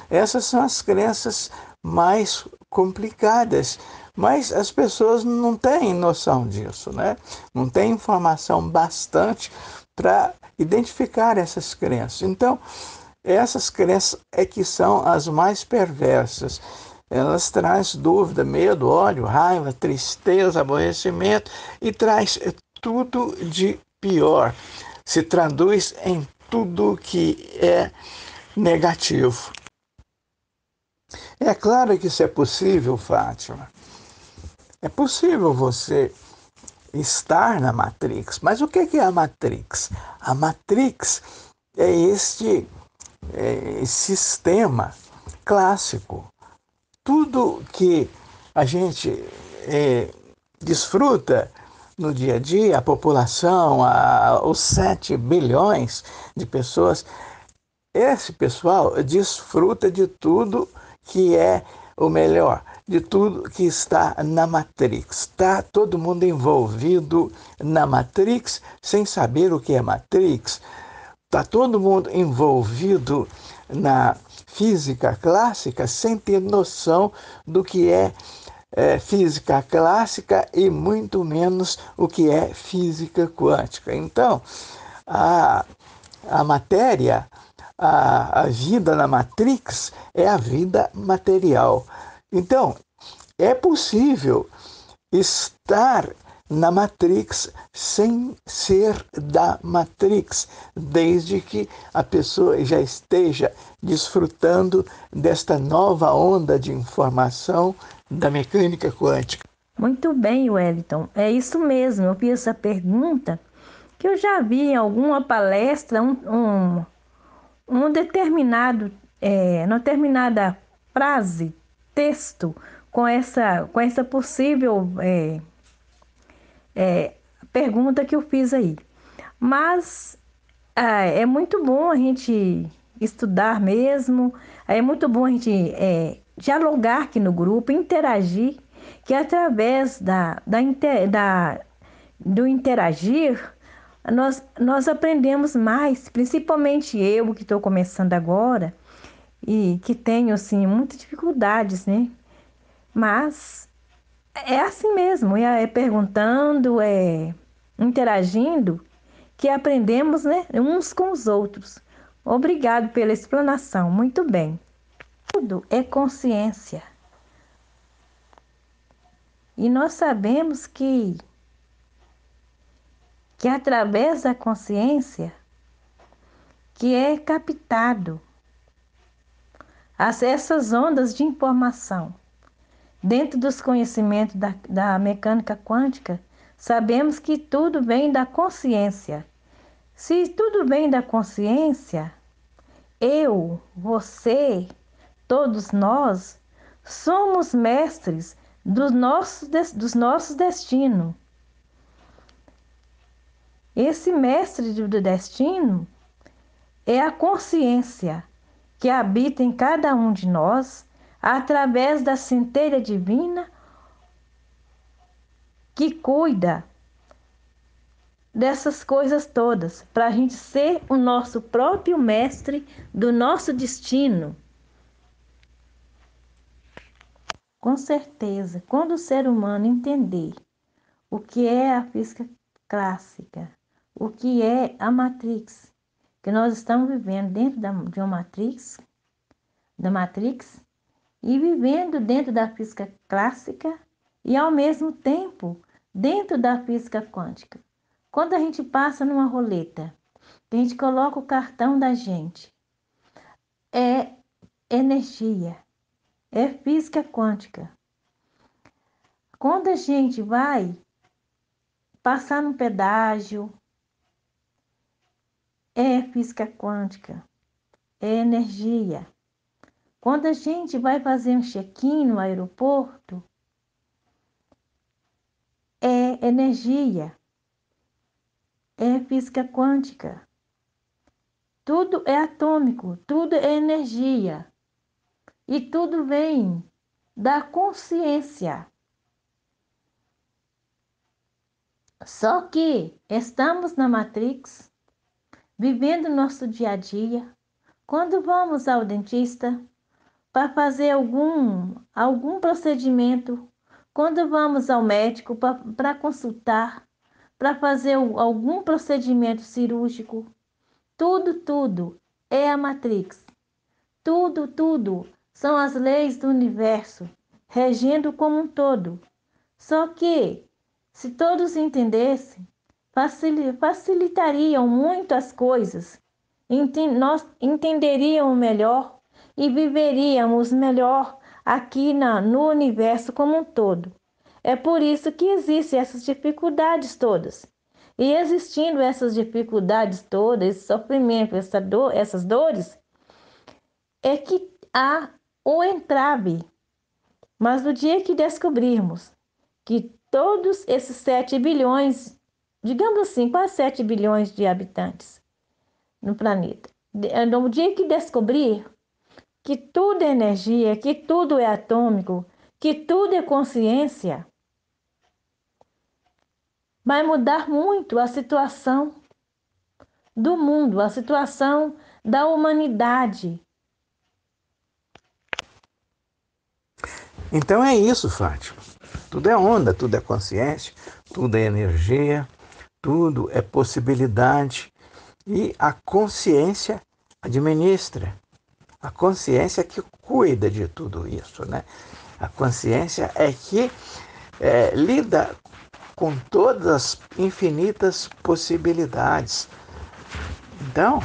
Essas são as crenças mais complicadas, mas as pessoas não têm noção disso, né? Não têm informação bastante para identificar essas crenças. Então, essas crenças é que são as mais perversas. elas trazem dúvida, medo, ódio, raiva, tristeza, aborrecimento e traz tudo de pior. Se traduz em tudo que é negativo. É claro que isso é possível, Fátima. É possível você estar na Matrix. Mas o que é a Matrix? A Matrix é este sistema clássico. Tudo que a gente desfruta no dia a dia, a população, os 7 bilhões de pessoas, esse pessoal desfruta de tudo que é o melhor, de tudo que está na Matrix. Está todo mundo envolvido na Matrix sem saber o que é Matrix. Está todo mundo envolvido na física clássica sem ter noção do que é física clássica e muito menos o que é física quântica. Então, a matéria, a vida na Matrix é a vida material. Então, é possível estar na Matrix sem ser da Matrix, desde que a pessoa já esteja desfrutando desta nova onda de informação da mecânica quântica. Muito bem, Wellington. É isso mesmo. Eu fiz essa pergunta que eu já vi em alguma palestra, uma determinada frase, texto, com essa possível pergunta que eu fiz aí. Mas é muito bom a gente estudar mesmo, é muito bom a gente dialogar aqui no grupo, interagir, que através do interagir, nós aprendemos mais, principalmente eu que estou começando agora e que tenho assim muitas dificuldades, né? Mas é assim mesmo, perguntando, interagindo, que aprendemos, né, uns com os outros. Obrigado pela explanação, muito bem. Tudo é consciência. E nós sabemos que através da consciência que é captado essas ondas de informação. Dentro dos conhecimentos da mecânica quântica, sabemos que tudo vem da consciência. Se tudo vem da consciência, eu, você, todos nós, somos mestres dos nossos destinos. Esse mestre do destino é a consciência que habita em cada um de nós através da centelha divina que cuida dessas coisas todas, para a gente ser o nosso próprio mestre do nosso destino. Com certeza, quando o ser humano entender o que é a física clássica, o que é a Matrix, que nós estamos vivendo dentro de uma Matrix, e vivendo dentro da física clássica e ao mesmo tempo dentro da física quântica. Quando a gente passa numa roleta, a gente coloca o cartão da gente, é energia, é física quântica. Quando a gente vai passar num pedágio, é física quântica, é energia. Quando a gente vai fazer um check-in no aeroporto, é energia, é física quântica. Tudo é atômico, tudo é energia. E tudo vem da consciência. Só que estamos na Matrix, vivendo nosso dia a dia. Quando vamos ao dentista para fazer algum procedimento, quando vamos ao médico para consultar, para fazer algum procedimento cirúrgico, tudo é a Matrix. Tudo são as leis do universo, regendo como um todo. Só que, se todos entendessem, facilitariam muito as coisas. Nós entenderíamos melhor e viveríamos melhor aqui no universo como um todo. É por isso que existem essas dificuldades todas. E existindo essas dificuldades todas, esse sofrimento, essas dores, é que há o entrave. Mas no dia que descobrirmos que todos esses 7 bilhões, digamos assim, quase 7 bilhões de habitantes no planeta, no dia que descobrir que tudo é energia, que tudo é atômico, que tudo é consciência, vai mudar muito a situação do mundo, a situação da humanidade. Então é isso, Fátima. Tudo é onda, tudo é consciência, tudo é energia, tudo é possibilidade. E a consciência administra. A consciência é que cuida de tudo isso, né? A consciência é que lida com todas as infinitas possibilidades. Então,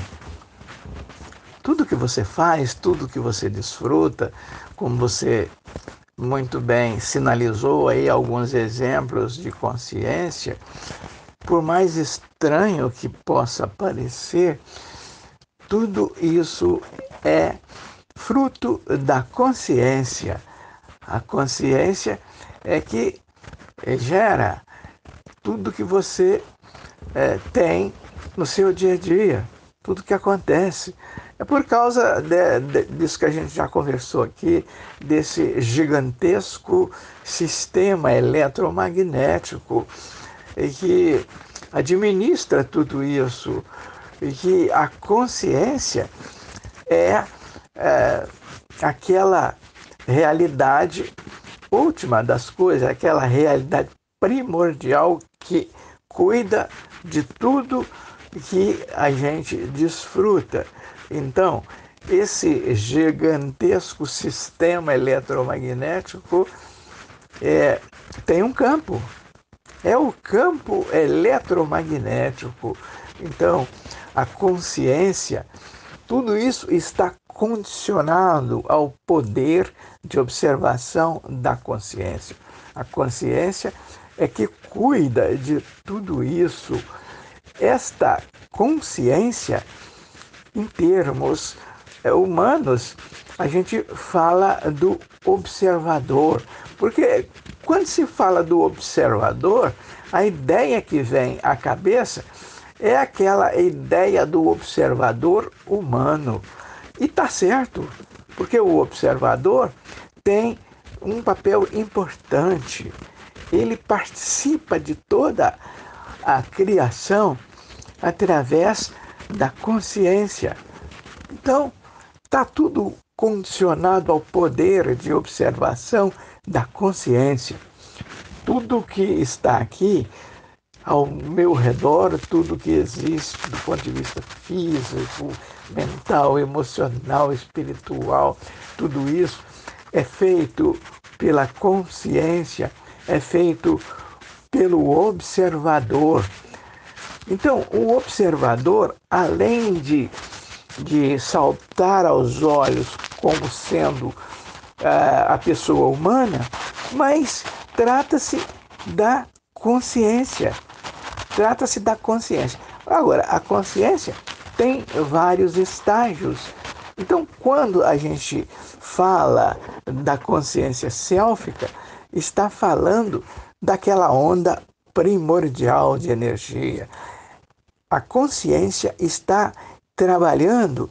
tudo que você faz, tudo que você desfruta, como você muito bem sinalizou aí alguns exemplos de consciência, por mais estranho que possa parecer, tudo isso é fruto da consciência. A consciência é que gera tudo que você tem no seu dia a dia, tudo que acontece. É por causa disso que a gente já conversou aqui, desse gigantesco sistema eletromagnético que administra tudo isso, e que a consciência é aquela realidade última das coisas, aquela realidade primordial que cuida de tudo que a gente desfruta. Então, esse gigantesco sistema eletromagnético tem um campo. É o campo eletromagnético. Então, a consciência, tudo isso está condicionado ao poder de observação da consciência. A consciência é que cuida de tudo isso. Esta consciência, em termos humanos, a gente fala do observador, porque quando se fala do observador, a ideia que vem à cabeça é aquela ideia do observador humano. E está certo, porque o observador tem um papel importante. Ele participa de toda a criação através da consciência. Então, está tudo condicionado ao poder de observação da consciência. Tudo que está aqui ao meu redor, tudo que existe do ponto de vista físico, mental, emocional, espiritual, tudo isso é feito pela consciência, é feito pelo observador. Então, o observador, além de saltar aos olhos como sendo a pessoa humana, mas trata-se da consciência. Trata-se da consciência. Agora, a consciência tem vários estágios. Então, quando a gente fala da consciência sélfica, está falando daquela onda primordial de energia. A consciência está trabalhando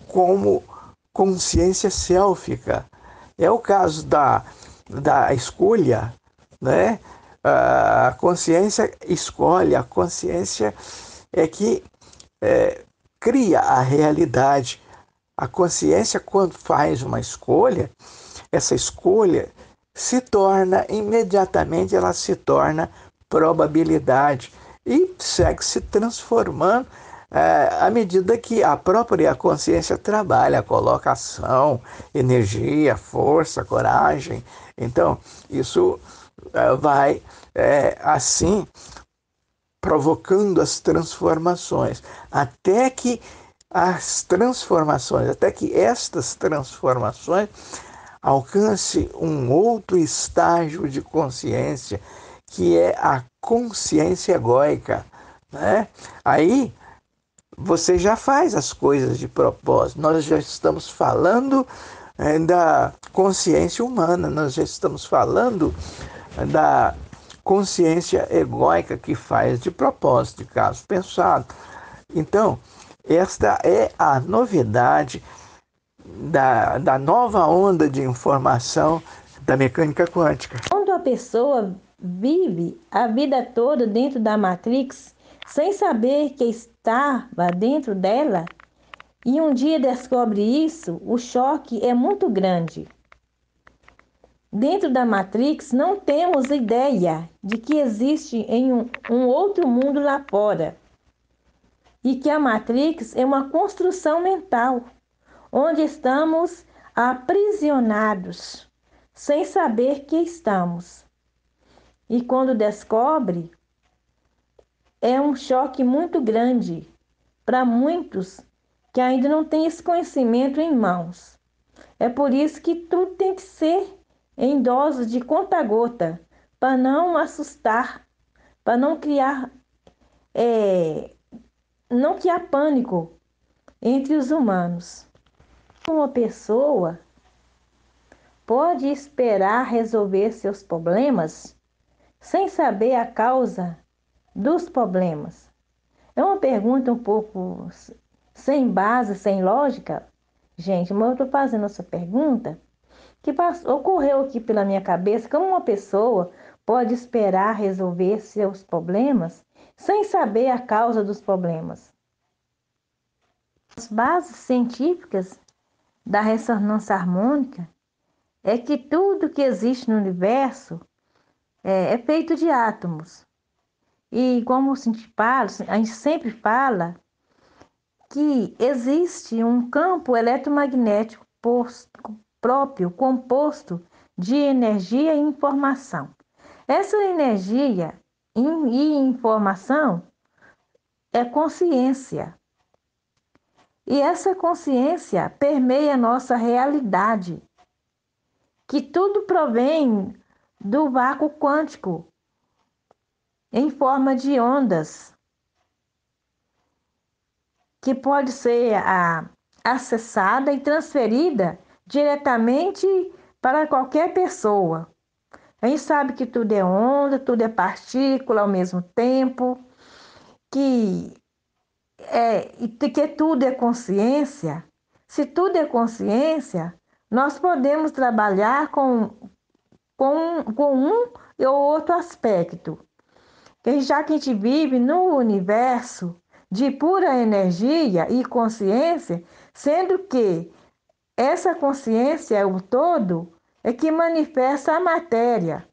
como consciência sélfica. É o caso da escolha, né? A consciência escolhe, a consciência é que cria a realidade. A consciência, quando faz uma escolha, essa escolha imediatamente ela se torna probabilidade e segue se transformando à medida que a própria consciência trabalha, coloca ação, energia, força, coragem. Então, isso vai assim provocando as transformações, até que estas transformações alcance um outro estágio de consciência, que é a consciência egóica, né? Aí você já faz as coisas de propósito. Nós já estamos falando da consciência humana, nós já estamos falando da consciência egóica que faz de propósito, de caso pensado. Então, esta é a novidade da nova onda de informação da mecânica quântica. Quando a pessoa vive a vida toda dentro da Matrix, sem saber que estava dentro dela, e um dia descobre isso, o choque é muito grande. Dentro da Matrix, não temos ideia de que existe em um outro mundo lá fora. E que a Matrix é uma construção mental, onde estamos aprisionados, sem saber que estamos. E quando descobre, é um choque muito grande para muitos que ainda não têm esse conhecimento em mãos. É por isso que tudo tem que ser em doses de conta-gota, para não assustar, para não criar pânico entre os humanos. Uma pessoa pode esperar resolver seus problemas sem saber a causa dos problemas? É uma pergunta um pouco sem base, sem lógica, gente, mas eu estou fazendo essa pergunta que ocorreu aqui pela minha cabeça. Como uma pessoa pode esperar resolver seus problemas sem saber a causa dos problemas? As bases científicas da ressonância harmônica é que tudo que existe no universo é feito de átomos. E como a gente sempre fala que existe um campo eletromagnético próprio, composto de energia e informação. Essa energia e informação é consciência. E essa consciência permeia a nossa realidade, que tudo provém do vácuo quântico, em forma de ondas, que pode ser acessada e transferida diretamente para qualquer pessoa. A gente sabe que tudo é onda, tudo é partícula ao mesmo tempo, que tudo é consciência. Se tudo é consciência, nós podemos trabalhar com um ou outro aspecto. Já que a gente vive no universo de pura energia e consciência, sendo que essa consciência, o todo, é que manifesta a matéria.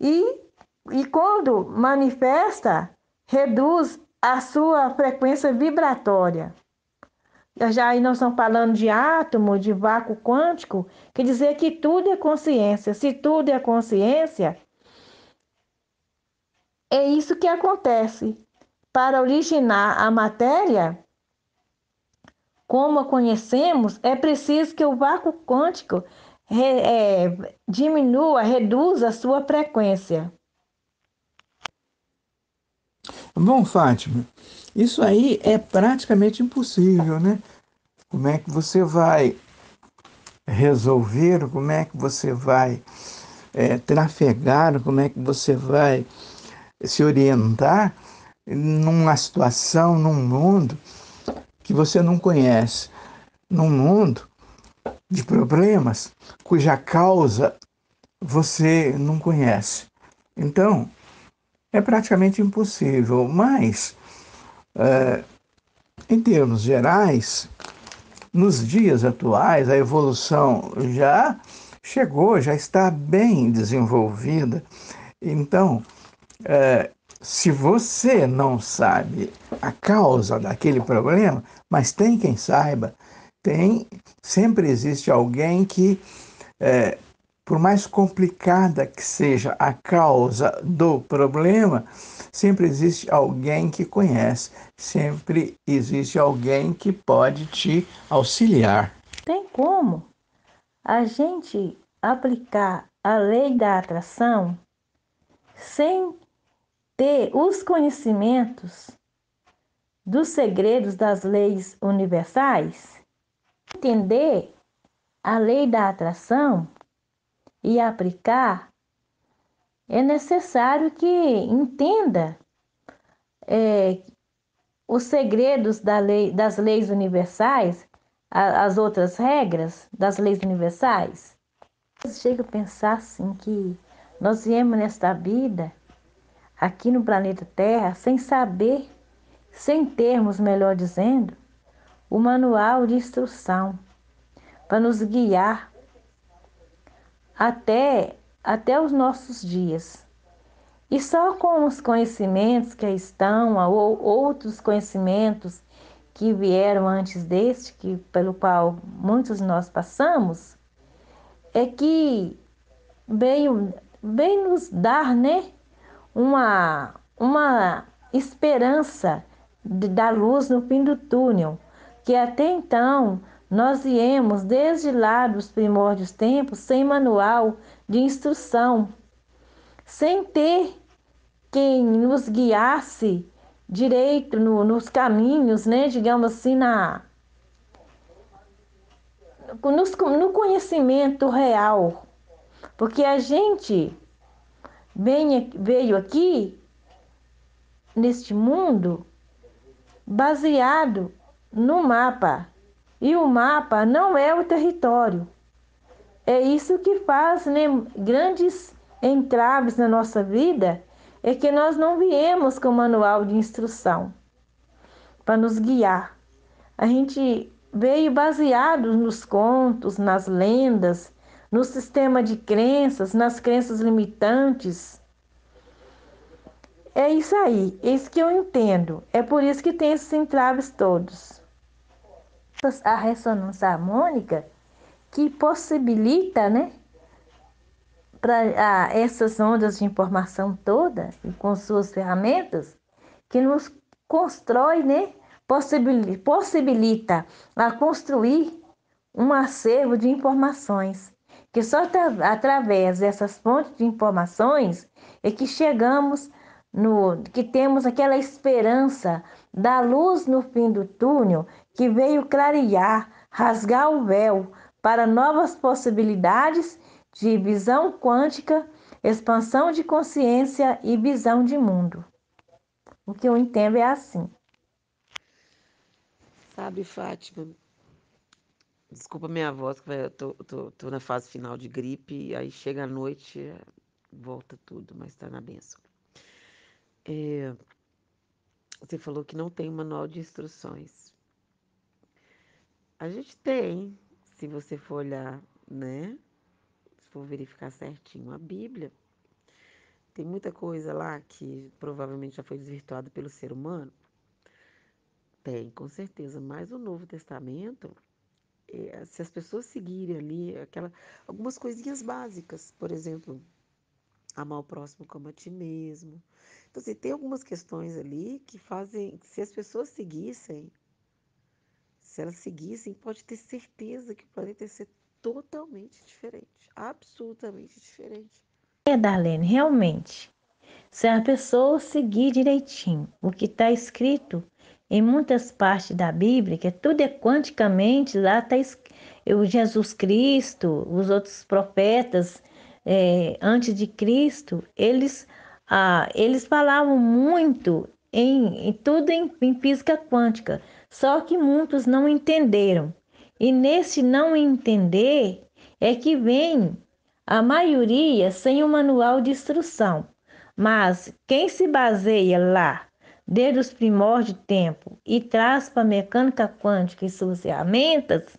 E quando manifesta, reduz a sua frequência vibratória. Já aí nós estamos falando de átomo, de vácuo quântico, quer dizer que tudo é consciência. Se tudo é consciência, é isso que acontece. Para originar a matéria, como a conhecemos, é preciso que o vácuo quântico diminua, reduza a sua frequência. Bom, Fátima, isso aí é praticamente impossível, né? Como é que você vai resolver, como é que você vai trafegar, como é que você vai se orientar numa situação, num mundo que você não conhece, num mundo de problemas cuja causa você não conhece. Então, é praticamente impossível, mas, em termos gerais, nos dias atuais, a evolução já chegou, já está bem desenvolvida. Então, se você não sabe a causa daquele problema, mas tem quem saiba, sempre existe alguém que, por mais complicada que seja a causa do problema, sempre existe alguém que conhece, sempre existe alguém que pode te auxiliar. Tem como a gente aplicar a lei da atração sem ter os conhecimentos dos segredos das leis universais? Entender a lei da atração e aplicar, é necessário que entenda os segredos das leis universais, as outras regras das leis universais. Chega a pensar assim que nós viemos nesta vida, aqui no planeta Terra, sem saber, sem termos, melhor dizendo, o manual de instrução para nos guiar até os nossos dias. E só com os conhecimentos que aí estão, ou outros conhecimentos que vieram antes deste, pelo qual muitos de nós passamos, é que veio nos dar, né, uma esperança da luz no fim do túnel, que até então nós viemos desde lá dos primórdios tempos sem manual de instrução, sem ter quem nos guiasse direito nos caminhos, né, digamos assim, no conhecimento real, porque a gente veio aqui neste mundo baseado no mapa. E o mapa não é o território. É isso que faz, né, grandes entraves na nossa vida, é que nós não viemos com manual de instrução para nos guiar. A gente veio baseado nos contos, nas lendas, no sistema de crenças, nas crenças limitantes. É isso aí, é isso que eu entendo. É por isso que tem esses entraves todos. A ressonância harmônica que possibilita, né, para essas ondas de informação toda e com suas ferramentas, que nos constrói, né, possibilita a construir um acervo de informações, que só através dessas fontes de informações é que chegamos que temos aquela esperança da luz no fim do túnel que veio clarear, rasgar o véu para novas possibilidades de visão quântica, expansão de consciência e visão de mundo. O que eu entendo é assim. Sabe, Fátima, desculpa minha voz, que eu tô na fase final de gripe, aí chega a noite, volta tudo, mas tá na bênção. Você falou que não tem um manual de instruções. A gente tem, se você for olhar, né? Se for verificar certinho a Bíblia, tem muita coisa lá que provavelmente já foi desvirtuada pelo ser humano. Tem, com certeza. Mas o Novo Testamento, se as pessoas seguirem ali algumas coisinhas básicas, por exemplo, amar o próximo como a ti mesmo. Então, assim, tem algumas questões ali que fazem, se as pessoas seguissem, se elas seguissem, pode ter certeza que o planeta ia ser totalmente diferente, absolutamente diferente. Darlene, realmente, se a pessoa seguir direitinho o que está escrito em muitas partes da Bíblia, que tudo é quanticamente, lá está o Jesus Cristo, os outros profetas antes de Cristo, eles falavam muito em tudo em física quântica, só que muitos não entenderam. E nesse não entender é que vem a maioria sem um manual de instrução. Mas quem se baseia lá, desde os primórdios de tempo, e traz para a mecânica quântica e suas ferramentas,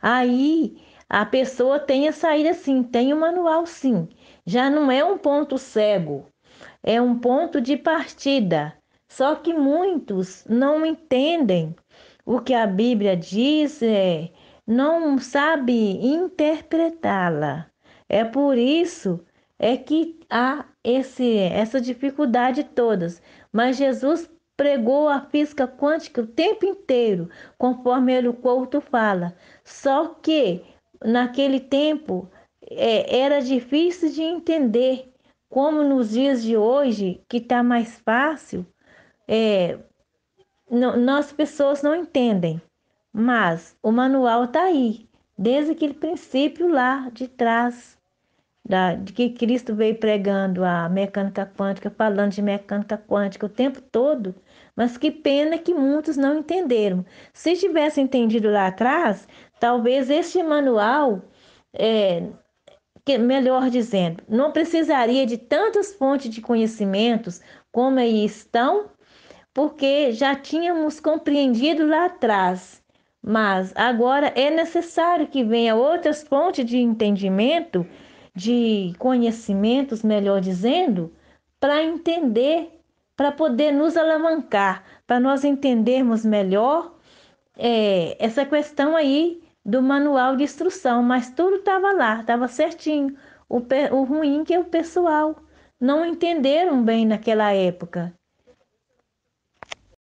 aí a pessoa tem a saída sim, tem um manual sim. Já não é um ponto cego, é um ponto de partida. Só que muitos não entendem o que a Bíblia diz, não sabe interpretá-la. É por isso que há essa dificuldade todas. Mas Jesus pregou a física quântica o tempo inteiro, conforme ele, o Couto fala. Só que naquele tempo era difícil de entender, como nos dias de hoje, que está mais fácil, nós pessoas não entendem, mas o manual está aí, desde aquele princípio lá de trás, de que Cristo veio pregando a mecânica quântica, falando de mecânica quântica o tempo todo, mas que pena que muitos não entenderam. Se tivessem entendido lá atrás, talvez este manual, melhor dizendo, não precisaria de tantas fontes de conhecimentos como aí estão, porque já tínhamos compreendido lá atrás. Mas agora é necessário que venha outras fontes de entendimento, de conhecimentos, melhor dizendo, para entender, para poder nos alavancar, para nós entendermos melhor essa questão aí do manual de instrução. Mas tudo estava lá, estava certinho. O ruim é que o pessoal não entenderam bem naquela época.